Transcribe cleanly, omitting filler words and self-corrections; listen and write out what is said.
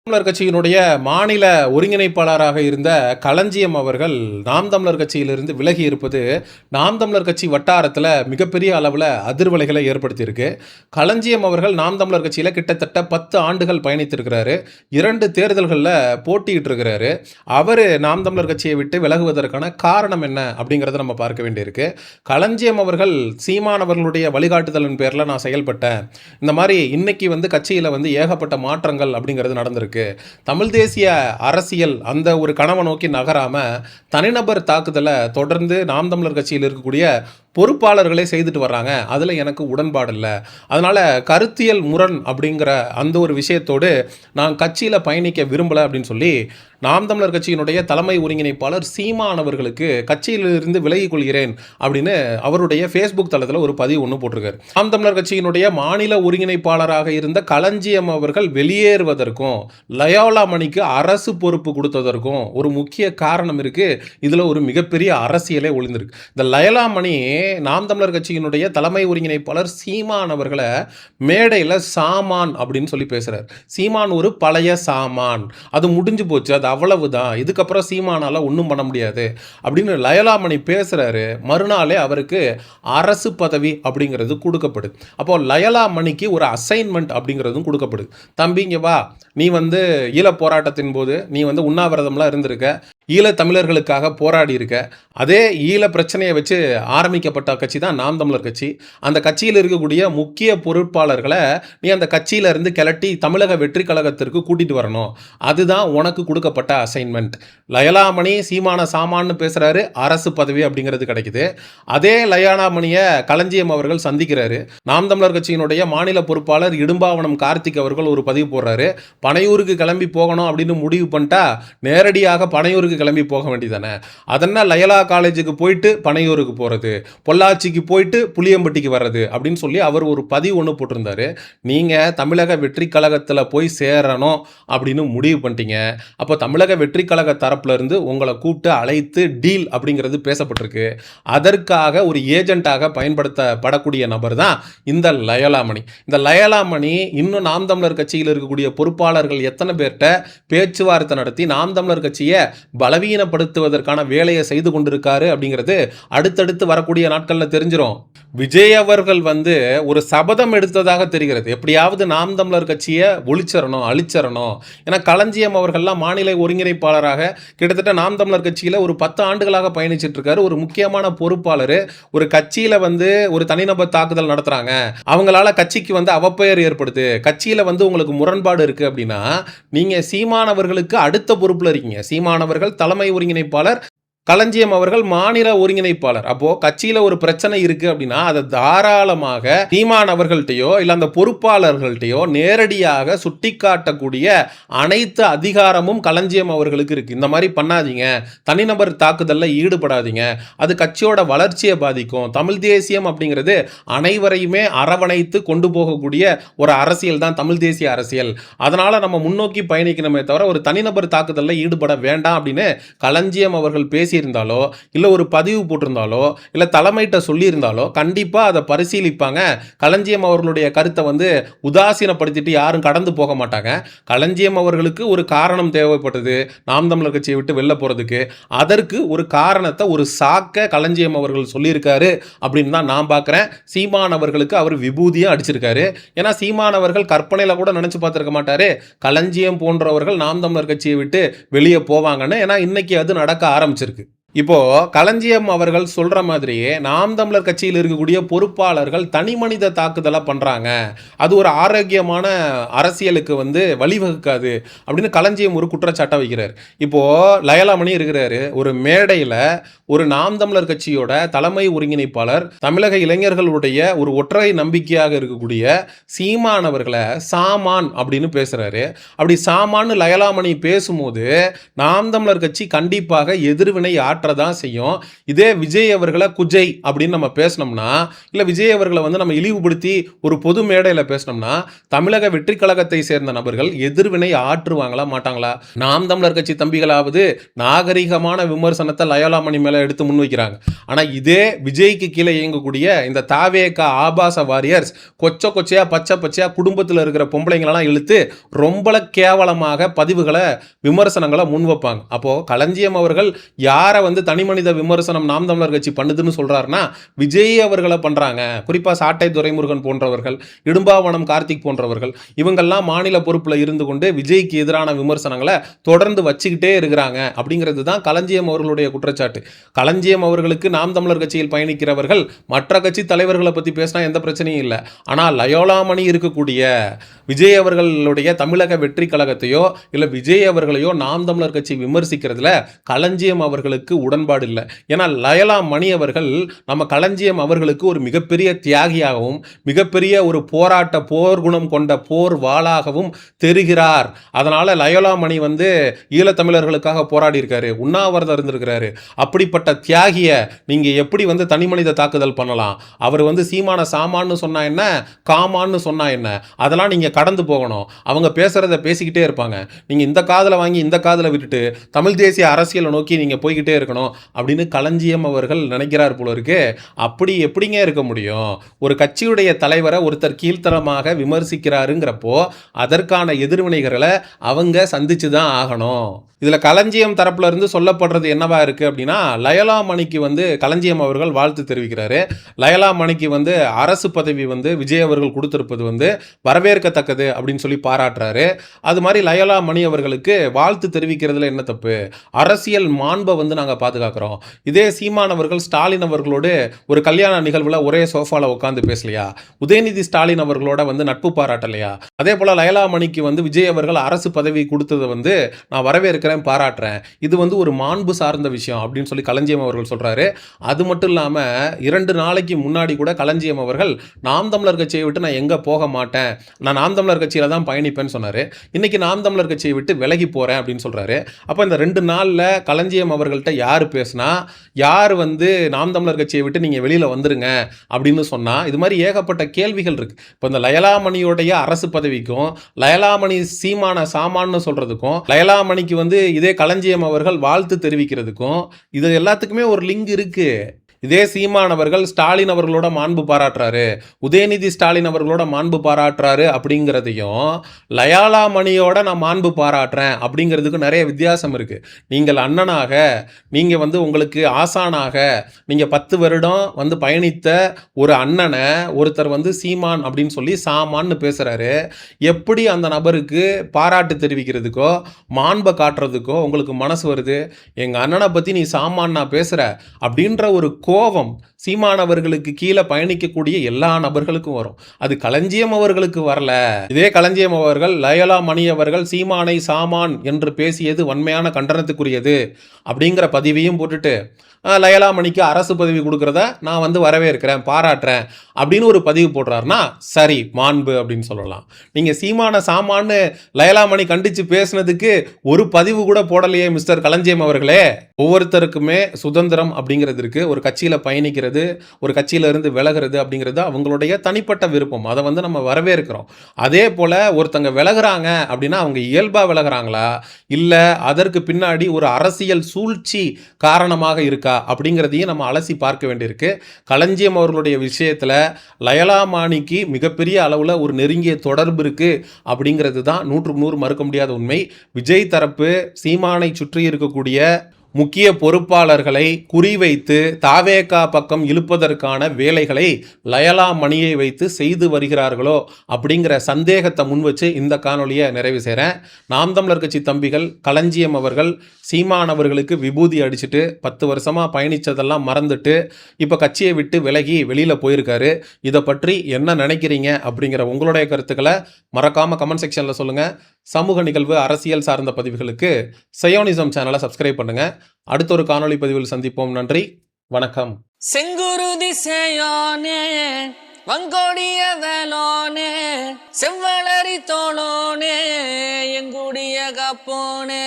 தமிழர் கட்சியினுடைய மாநில ஒருங்கிணைப்பாளராக இருந்த களஞ்சியம் அவர்கள் நாம் தமிழர் கட்சியிலிருந்து விலகி இருப்பது நாம் தமிழர் கட்சி வட்டாரத்தில் மிகப்பெரிய அளவில் அதிர்வலைகளை ஏற்படுத்தியிருக்கு. களஞ்சியம் அவர்கள் நாம் தமிழர் கட்சியில் கிட்டத்தட்ட 10 ஆண்டுகள் பயணித்திருக்கிறாரு. 2 தேர்தல்களில் போட்டியிட்டு இருக்கிறாரு. அவர் நாம் தமிழர் கட்சியை விட்டு விலகுவதற்கான காரணம் என்ன அப்படிங்கிறத நம்ம பார்க்க வேண்டியிருக்கு. களஞ்சியம் அவர்கள் சீமானவர்களுடைய வழிகாட்டுதலின் பேரில் நான் செயல்பட்டேன், இந்த மாதிரி இன்னைக்கு கட்சியில் ஏகப்பட்ட மாற்றங்கள் அப்படிங்கிறது நடந்திருக்கு. தமிழ் தேசிய அரசியல் அந்த ஒரு கனவை நோக்கி நகராம தனிநபர் தாக்குதலை தொடர்ந்து நாம் தமிழர் கட்சியில் இருக்கக்கூடிய பொறுப்பாளர்களே செய்துட்டு வர்றாங்க. அதில் எனக்கு உடன்பாடு இல்லை. அதனால் கருத்தியல் முரண் அப்படிங்கிற அந்த ஒரு விஷயத்தோடு நான் கட்சியில் பயணிக்க விரும்பலை அப்படின்னு சொல்லி நாம் தமிழர் கட்சியினுடைய தலைமை ஒருங்கிணைப்பாளர் சீமானவர்களுக்கு கட்சியிலிருந்து விலகிக் கொள்கிறேன் அப்படின்னு அவருடைய ஃபேஸ்புக் தளத்தில் ஒரு பதிவு ஒன்று போட்டிருக்காரு. நாம் தமிழர் கட்சியினுடைய மாநில ஒருங்கிணைப்பாளராக இருந்த களஞ்சியம் அவர்கள் வெளியேறுவதற்கும் லயோலா மணிக்கு அரசு பொறுப்பு கொடுத்ததற்கும் ஒரு முக்கிய காரணம் இருக்குது. இதில் ஒரு மிகப்பெரிய அரசியலே ஒளிந்திருக்கு. இந்த லயோலா மணி நாம் தமிழர் கட்சியினுடைய தலைமை ஒருங்கிணைப்பாளர் சீமான் அவர்களை மேடையில் சாமான் அப்படின்னு சொல்லி பேசுறார். சீமான் ஒரு பழைய சாமான், அது முடிஞ்சு போச்சு, அது அவ்வளவுதான், இதுக்கப்புறம் சீமானால ஒன்றும் பண்ண முடியாது அப்படின்னு லயலாமணி பேசுறாரு. மறுநாளே அவருக்கு அரசு பதவி அப்படிங்கிறது கொடுக்கப்படுது. அப்போ லயலாமணிக்கு ஒரு அசைன்மெண்ட் அப்படிங்கிறதும் கொடுக்கப்படுது. தம்பிங்க வா, நீ ஈழ போராட்டத்தின் போது நீ உண்ணாவிரதம்லாம் இருந்திருக்க, ஈழ தமிழர்களுக்காக போராடி இருக்க. அதே ஈழ பிரச்சனையை வச்சு ஆரம்பிக்கப்பட்ட கட்சி தான் நாம் தமிழர் கட்சி. அந்த கட்சியில் இருக்கக்கூடிய முக்கிய பொறுப்பாளர்களை நீ அந்த கட்சியிலிருந்து கிளட்டி தமிழக வெற்றி கழகத்திற்கு கூட்டிட்டு வரணும். அதுதான் உனக்கு கொடுக்கப்பட்ட அசைன்மெண்ட். லயலாமணி சீமான சாமான்னு பேசுறாரு, அரசு பதவி அப்படிங்கிறது கிடைக்குது. அதே லயலாமணியை களஞ்சியம் அவர்கள் சந்திக்கிறாரு. நாம் தமிழர் கட்சியினுடைய மாநில பொறுப்பாளர் இடும்பாவனம் கார்த்திக் அவர்கள் ஒரு பதிவு போடுறாரு. பனையூருக்கு கிளம்பி போகணும் அப்படின்னு முடிவு பண்ணிட்டா நேரடியாக பனையூருக்கு கிளம்பி போக வேண்டியதானே. அதென்ன லயலா காலேஜுக்கு போயிட்டு பனையூருக்கு போறது, பொள்ளாச்சிக்கு போயிட்டு புளியம்பட்டிக்கு வர்றது அப்படின்னு சொல்லி அவர் ஒரு பதிவு ஒன்று போட்டிருந்தாரு. நீங்க தமிழக வெற்றி கழகத்தில் போய் சேரணும் அப்படின்னு முடிவு பண்ணிட்டீங்க. அப்போ தமிழக வெற்றி கழக தரப்புல இருந்து உங்களை கூப்பிட்டு அழைத்து டீல் அப்படிங்கிறது பேசப்பட்டிருக்கு. அதற்காக ஒரு ஏஜென்ட்டாக பயன்படுத்தப்படக்கூடிய நபர் தான் இந்த லயலாமணி. இந்த லயலாமணி இன்னும் நாம் தமிழர் கட்சியில் இருக்கக்கூடிய பொறுப்பாளர்கள் எத்தனை பேர்கிட்ட பேச்சுவார்த்தை நடத்தி நாம் தமிழர் கட்சியை பலவீனப்படுத்துவதற்கான வேலையை செய்து கொண்டிருக்காரு அப்படிங்கிறது அடுத்தடுத்து வரக்கூடிய நாட்களில் தெரிஞ்சிடும். விஜய் அவர்கள் ஒரு சபதம் எடுத்ததாக தெரிகிறது, எப்படியாவது நாம் தமிழர் கட்சியை ஒழிச்சிடணும், அழிச்சிடணும். ஏன்னா களஞ்சியம் அவர்கள்லாம் மாநில ஒருங்கிணைப்பாளராக கிட்டத்தட்ட நாம் தமிழர் கட்சியில் ஒரு 10 ஆண்டுகளாக பயணிச்சுட்டு இருக்காரு. ஒரு முக்கியமான பொறுப்பாளர். ஒரு கட்சியில் ஒரு தனிநபர் தாக்குதல் நடத்துறாங்க, அவங்களால கட்சிக்கு அவப்பெயர் ஏற்படுது, கட்சியில் உங்களுக்கு முரண்பாடு இருக்கு அப்படின்னா நீங்க சீமானவர்களுக்கு அடுத்த பொறுப்புல இருக்கீங்க. சீமானவர்கள் தலைமை ஒருங்கிணைப்பாளர், களஞ்சியம் அவர்கள் மாநில ஒருங்கிணைப்பாளர். அப்போ கட்சியில ஒரு பிரச்சனை இருக்கு அப்படின்னா அதை தாராளமாக சீமான் அவர்கள்ட்டையோ இல்ல அந்த பொறுப்பாளர்கள்ட்டையோ நேரடியாக சுட்டிக்காட்டக்கூடிய அனைத்து அதிகாரமும் களஞ்சியம் அவர்களுக்கு இருக்கு. இந்த மாதிரி பண்ணாதீங்க, தனிநபர் தாக்குதல்ல ஈடுபடாதீங்க, அது கட்சியோட வளர்ச்சியை பாதிக்கும். தமிழ் தேசியம் அப்படிங்கிறது அனைவரையுமே அரவணைத்து கொண்டு போகக்கூடிய ஒரு அரசியல் தான் தமிழ் தேசிய அரசியல். அதனால நம்ம முன்னோக்கி பயணிக்கணுமே தவிர ஒரு தனிநபர் தாக்குதல்ல ஈடுபட வேண்டாம் அப்படின்னு களஞ்சியம் அவர்கள் இருந்தாலோ இல்ல ஒரு பதிவு போட்டிருந்தாலோ இல்ல தலைமையிட்ட சொல்லி இருந்தாலோ கண்டிப்பா அதை பரிசீலிப்பாங்க. களஞ்சியம் அவர்களுடைய கருத்தை உதாசீனப்படுத்திட்டு யாரும் கடந்து போக மாட்டாங்க. களஞ்சியம் அவர்களுக்கு ஒரு காரணம் தேவைப்பட்டது நாம் தமிழர் கட்சியை விட்டு வெளில போறதுக்கு. அதற்கு ஒரு காரணத்தை, ஒரு சாக்க களஞ்சியம் அவர்கள் சொல்லியிருக்காரு அப்படின்னு தான் நான் பார்க்கிறேன். சீமான் அவர்களுக்கு அவர் விபூதியும் அடிச்சிருக்காரு. ஏன்னா சீமான் அவர்கள் கற்பனையில கூட நினைச்சு பார்த்திருக்க மாட்டாரு களஞ்சியம் போன்றவர்கள் நாம் தமிழர் கட்சியை விட்டு வெளியே போவாங்கன்னு. ஏன்னா இன்னைக்கு அது நடக்க ஆரம்பிச்சிருக்கு. இப்போ களஞ்சியம் அவர்கள் சொல்ற மாதிரியே நாம் தமிழர் கட்சியில் இருக்கக்கூடிய பொறுப்பாளர்கள் தனி மனித தாக்குதலா பண்றாங்க, அது ஒரு ஆரோக்கியமான அரசியலுக்கு வழிவகுக்காது அப்படின்னு களஞ்சியம் ஒரு குற்றச்சாட்டை வைக்கிறார். இப்போ லயலாமணி இருக்கிறாரு, ஒரு மேடையில் ஒரு நாம் தமிழர் கட்சியோட தலைமை ஒருங்கிணைப்பாளர் தமிழக இளைஞர்களுடைய ஒரு ஒற்றை நம்பிக்கையாக இருக்கக்கூடிய சீமான் அவர்களை சாமான் அப்படின்னு பேசுறாரு. அப்படி சாமான்னு லயலாமணி பேசும்போது நாம் தமிழர் கட்சி கண்டிப்பாக எதிர்வினை ஆற்ற காட்டுறதான் செய்யும். இதே விஜய் அவர்களை குஜை அப்படின்னு நம்ம பேசினோம்னா, இல்லை விஜய் அவர்களை வந்து நம்ம இழிவுபடுத்தி ஒரு பொது மேடையில் பேசினோம்னா, தமிழக வெற்றி கழகத்தை சேர்ந்த நபர்கள் எதிர்வினை ஆற்றுவாங்களா மாட்டாங்களா? நாம் தமிழர் கட்சி தம்பிகளாவது நாகரிகமான விமர்சனத்தை லயோலாமணி மேலே எடுத்து முன்வைக்கிறாங்க. ஆனால் இதே விஜய்க்கு கீழே இயங்கக்கூடிய இந்த தாவேகா ஆபாச வாரியர்ஸ் கொச்சையா பச்சையா குடும்பத்தில் இருக்கிற பொம்பளைங்களெல்லாம் இழுத்து ரொம்ப கேவலமாக பதிவுகளை விமர்சனங்களை முன்வைப்பாங்க. அப்போ களஞ்சியம் அவர்கள் யாரை வந்து தனிமனித விமர்சனம் நாம் தமிழர் கட்சி பண்ணுதுன்னு சொல்றாருன்னா விஜய் அவர்களை பண்றாங்க. குறிப்பா சாட்டை துரைமுருகன் போன்றவர்கள், இடும்பாவனம் கார்த்திக் போன்றவர்கள், இவங்கெல்லாம் மாநில பொறுப்புல இருந்து கொண்டு விஜய்க்கு எதிரான விமர்சனங்களை தொடர்ந்து வச்சுக்கிட்டே இருக்கிறாங்க அப்படிங்கிறது தான் களஞ்சியம் அவர்களுடைய குற்றச்சாட்டு. களஞ்சியம் அவர்களுக்கு நாம் தமிழர் கட்சியில் பயணிக்கிறவர்கள் மற்ற கட்சி தலைவர்களை பத்தி பேசினா எந்த பிரச்சனையும் இல்லை. ஆனால் லயோலாமணி இருக்கக்கூடிய விஜய் அவர்களுடைய தமிழக வெற்றி கழகத்தையோ இல்லை விஜய் அவர்களையோ நாம் தமிழர் கட்சி விமர்சிக்கிறதுல களஞ்சியம் அவர்களுக்கு உடன்பாடு இல்லை. ஏன்னா லயலா மணி அவர்கள் நம்ம களஞ்சியம் அவர்களுக்கு ஒரு மிகப்பெரிய தியாகியாகவும் மிகப்பெரிய ஒரு போர் குணம் கொண்ட போர் வாளாகவும் தெரிகிறார். அதனால லயோலா மணி வந்து ஈழத்தமிழர்களுக்காக போராடி இருக்காரு, உண்ணாவிரதம் இருந்திருக்கிறாரு. அப்படிப்பட்ட தியாகிய நீங்க எப்படி வந்து தனிமனித தாக்குதல் பண்ணலாம்? அவர் வந்து சீமான சாமான்னு சொன்னா என்ன, காமான்னு சொன்னா என்ன, அதெல்லாம் நீங்க கடந்து போகணும். அவங்க பேசுறத பேசிக்கிட்டே இருப்பாங்க. நீங்க இந்த காதல வாங்கி இந்த காதல விட்டுட்டு தமிழ் தேசிய அரசியலை நோக்கி நீங்க போய்கிட்டே இருக்கணும் அப்படின்னு களஞ்சியம் அவர்கள் நினைக்கிறார் போல இருக்கு. அப்படி எப்படிங்க இருக்க முடியும்? ஒரு கட்சியுடைய தலைவரை ஒருத்தர் கீழ்த்தரமாக விமர்சிக்கிறாருங்கிறப்போ அதற்கான எதிர்வினைகளை அவங்க சந்திச்சுதான் ஆகணும். இதுல களஞ்சியம் தரப்புல இருந்து சொல்லப்படுறது என்னவா இருக்கு அப்படின்னா, லயலா மணிக்கு வந்து களஞ்சியம் அவர்கள் வாழ்த்து தெரிவிக்கிறாரு. லயலா மணிக்கு வந்து அரசு பதவி வந்து விஜய் அவர்கள் கொடுத்திருப்பது வந்து வரவேற்கத்தக்கது அப்படின்னு சொல்லி பாராட்டுறாரு. அது மாதிரி லயலா மணி அவர்களுக்கு வாழ்த்து தெரிவிக்கிறதுல என்ன தப்பு? அரசியல் மாண்பை வந்து நாங்கள் பாதுகாக்கிறோம். இதே சீமான் அவர்கள் ஸ்டாலின் அவர்களோடு ஒரு கல்யாண நிகழ்வுல ஒரே சோஃபால உட்காந்து பேசலையா? உதயநிதி ஸ்டாலின் அவர்களோட வந்து நட்பு பாராட்டலையா? அதே போல லயலா மணிக்கு வந்து விஜய் அவர்கள் அரசு பதவி கொடுத்ததை வந்து நான் வரவேற்கிறேன், பாராட்டுறேன். இது வந்து ஒரு மாண்பு சார்ந்த விஷயம் அப்படின்னு சொல்லி களஞ்சியம் அவர்கள் சொல்றாரு. அது மட்டும் இல்லாம 2 நாளைக்கு முன்னாடி கூட களஞ்சியம் அவர்கள் நாம் தமிழர் கட்சியை விட்டு நான் எங்க போக மாட்டேன், நான் நாம் தமிழர் கட்சியில தான் பயணிப்பேன்னு சொன்னாரு. இன்னைக்கு நாம் தமிழர் கட்சியை விட்டு விலகி போறேன் அப்படின்னு சொல்றாரு. அப்ப இந்த 2 நாள்ல களஞ்சியம் அவர்கள்ட்ட யாரு பேசினா, யார் வந்து நாம் தமிழர் கட்சியை விட்டு நீங்க வெளியில வந்துருங்க அப்படின்னு சொன்னா, இது மாதிரி ஏகப்பட்ட கேள்விகள் இருக்கு. இப்போ இந்த லயலாமணியோடைய அரசு பதவிக்கும் லயலாமணி சீமான சாமான்னு சொல்றதுக்கும் லயலாமணிக்கு வந்து இதே களஞ்சியம் அவர்கள் வாழ்த்து தெரிவிக்கிறதுக்கும் இது எல்லாத்துக்குமே ஒரு லிங்க் இருக்கு. இதே சீமான் அவர்கள் ஸ்டாலின் அவர்களோட மாண்பு பாராட்டுறாரு, உதயநிதி ஸ்டாலின் அவர்களோட மாண்பு பாராட்டுறாரு அப்படிங்கிறதையும் லயாலா மணியோட நான் மாண்பு பாராட்டுறேன் அப்படிங்கிறதுக்கு நிறைய வித்தியாசம் இருக்கு. நீங்கள் அண்ணனாக, நீங்க வந்து உங்களுக்கு ஆசானாக நீங்க 10 வருடம் வந்து பயணித்த ஒரு அண்ணனை ஒருத்தர் வந்து சீமான் அப்படின்னு சொல்லி சாமான்னு பேசுறாரு. எப்படி அந்த நபருக்கு பாராட்டு தெரிவிக்கிறதுக்கோ மாண்பை காட்டுறதுக்கோ உங்களுக்கு மனசு வருது? எங்க அண்ணனை பத்தி நீ சாமான் நான் பேசுற அப்படின்ற ஒரு கோபம் சீமானவர்களுக்கு கீழே பயணிக்கக்கூடிய எல்லா நபர்களுக்கும் வரும். அது களஞ்சியம் அவர்களுக்கு வரல. இதே களஞ்சியம் அவர்கள் லயலா மணி அவர்கள் சீமானை சாமான் என்று பேசியது வன்மையான கண்டனத்துக்குரியது அப்படிங்கிற பதிவையும் போட்டுட்டு லயலா மணிக்கு அரசு பதவி கொடுக்கறத நான் வந்து வரவேற்கிறேன், பாராட்டுறேன் அப்படின்னு ஒரு பதிவு போடுறாருன்னா சரி, மாண்பு அப்படின்னு சொல்லலாம். நீங்க சீமான சாமான்னு லயலா மணி கண்டிச்சு பேசினதுக்கு ஒரு பதிவு கூட போடலையே மிஸ்டர் களஞ்சியம் அவர்களே. ஒவ்வொருத்தருக்குமே சுதந்திரம் அப்படிங்கிறது இருக்கு. ஒரு கட்சியில பயணிக்கிறது, ஒரு கட்சியில இருந்து விலகிறது அப்படிங்கிறது அவங்களுடைய தனிப்பட்ட விருப்பம். அதை வந்து நம்ம வரவேற்கிறோம். அதே போல ஒருத்தங்க விலகுறாங்க அப்படின்னா அவங்க இயல்பா விலகுறாங்களா, இல்ல அதற்கு பின்னாடி ஒரு அரசியல் சூழ்ச்சி காரணமாக இருக்கா அப்படிங்கிறதையும் நம்ம அலசி பார்க்க வேண்டியிருக்கு. களஞ்சியம் அவர்களுடைய விஷயத்துல லயலா மணிக்கு மிகப்பெரிய அளவுல ஒரு நெருங்கிய தொடர்பு இருக்கு அப்படிங்கிறது தான் 100க்கு 100 மறுக்க முடியாத உண்மை. விஜய் தரப்பு சீமானை சுற்றி இருக்கக்கூடிய முக்கிய பொறுப்பாளர்களை குறிவைத்து தாவேகா பக்கம் இழுப்பதற்கான வேலைகளை லயலா மணியை வைத்து செய்து வருகிறார்களோ அப்படிங்கிற சந்தேகத்தை முன் வச்சு இந்த காணொலியை நிறைவு செய்கிறேன். நாம் தமிழர் கட்சி தம்பிகள் களஞ்சியம் அவர்கள் சீமானவர்களுக்கு விபூதி அடிச்சுட்டு 10 வருஷமாக பயணித்ததெல்லாம் மறந்துட்டு இப்போ கட்சியை விட்டு விலகி வெளியில் போயிருக்காரு. இதை பற்றி என்ன நினைக்கிறீங்க அப்படிங்கிற உங்களுடைய கருத்துக்களை மறக்காமல் கமெண்ட் செக்ஷனில் சொல்லுங்கள். சமூக நிகழ்வு அரசியல் சார்ந்த பதிவுகளுக்கு சயோனிசம் சேனலை சப்ஸ்கிரைப் பண்ணுங்க. அடுத்த ஒரு காணொளி பதிவில் சந்திப்போம். நன்றி, வணக்கம். செங்குருதி சேயோனே வங்கோடிய வேலோனே செவ்வளரி தோளோனே எங்குடிய காப்போனே.